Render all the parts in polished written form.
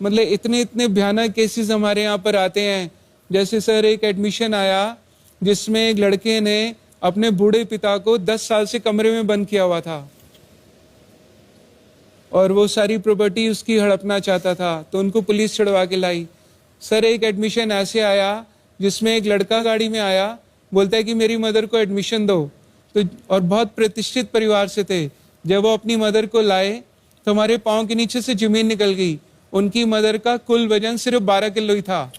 मतलब इतने इतने भयानक केसेस हमारे यहाँ पर आते हैं। जैसे सर एक एडमिशन आया जिसमें एक लड़के ने अपने बूढ़े पिता को 10 साल से कमरे में बंद किया हुआ था और वो सारी प्रॉपर्टी उसकी हड़पना चाहता था, तो उनको पुलिस छुड़वा के लाई। सर एक एडमिशन ऐसे आया जिसमें एक लड़का गाड़ी में आया, बोलता है कि मेरी मदर को एडमिशन दो, तो और बहुत प्रतिष्ठित परिवार से थे। जब वो अपनी मदर को लाए तो हमारे पाँव के नीचे से जमीन निकल गई। उनकी मदर का कुल वजन सिर्फ 12 किलो ही था।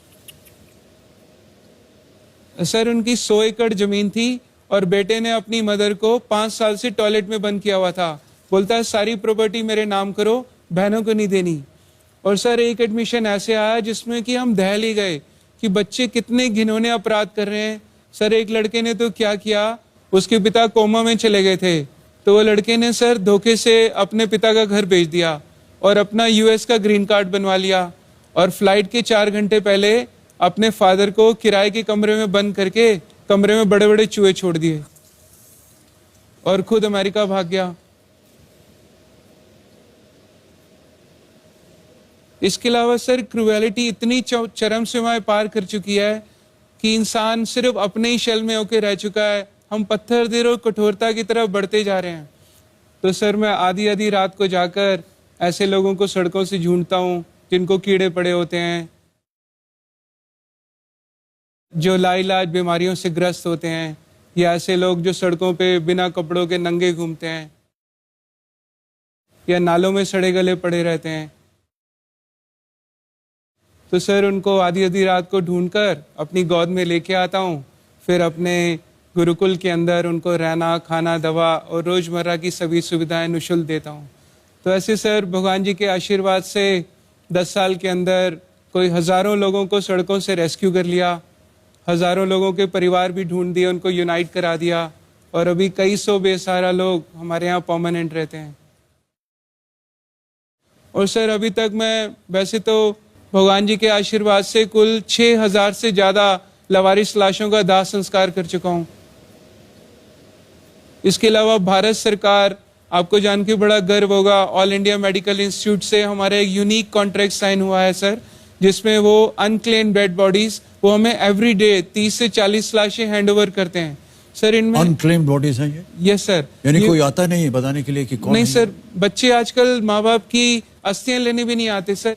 सर उनकी 100 एकड़ जमीन थी और बेटे ने अपनी मदर को 5 साल से टॉयलेट में बंद किया हुआ था। बोलता है सारी प्रॉपर्टी मेरे नाम करो, बहनों को नहीं देनी। और सर एक एडमिशन ऐसे आया जिसमें कि हम दहल ही गए कि बच्चे कितने घिनौने अपराध कर रहे हैं। सर एक लड़के ने तो क्या किया, उसके पिता कोमा में चले गए थे, तो वो लड़के ने सर धोखे से अपने पिता का घर बेच दिया और अपना यूएस का ग्रीन कार्ड बनवा लिया और फ्लाइट के 4 घंटे पहले अपने फादर को किराए के कमरे में बंद करके कमरे में बड़े बड़े चूहे छोड़ दिए और खुद अमेरिका भाग गया। इसके अलावा सर क्रूएलिटी इतनी चरम सीमाएं पार कर चुकी है कि इंसान सिर्फ अपने ही शेल में होकर रह चुका है। हम पत्थर दिल और कठोरता की तरफ बढ़ते जा रहे हैं। तो सर मैं आधी आधी रात को जाकर ऐसे लोगों को सड़कों से ढूंढता हूँ जिनको कीड़े पड़े होते हैं, जो लाइलाज बीमारियों से ग्रस्त होते हैं, या ऐसे लोग जो सड़कों पे बिना कपड़ों के नंगे घूमते हैं या नालों में सड़े गले पड़े रहते हैं। तो सर उनको आधी आधी रात को ढूंढकर अपनी गोद में लेके आता हूँ, फिर अपने गुरुकुल के अंदर उनको रहना, खाना, दवा और रोज़मर्रा की सभी सुविधाएं निःशुल्क देता हूँ। तो ऐसे सर भगवान जी के आशीर्वाद से 10 साल के अंदर कोई हज़ारों लोगों को सड़कों से रेस्क्यू कर लिया, हज़ारों लोगों के परिवार भी ढूंढ दिए, उनको यूनाइट करा दिया और अभी कई सौ बेसहारा लोग हमारे यहाँ परमानेंट रहते हैं। और सर अभी तक मैं वैसे तो भगवान जी के आशीर्वाद से कुल 6000 से ज़्यादा लवारिस लाशों का दाह संस्कार कर चुका हूँ। इसके अलावा भारत सरकार, आपको जान के बड़ा गर्व होगा, ऑल इंडिया मेडिकल इंस्टीट्यूट से हमारा एक यूनिक कॉन्ट्रैक्ट साइन हुआ है सर, जिसमें वो अनक्लेम्ड डेड बॉडीज वो हमें एवरी डे 30 से 40 लाशें हैंड ओवर करते हैं सर। इनमें अनक्लेम्ड बॉडीज हैं ये? Yes sir. यानी कोई आता नहीं बताने के लिए कि कौन? नहीं सर, बच्चे आजकल माँ बाप की अस्थियां लेने भी नहीं आते सर।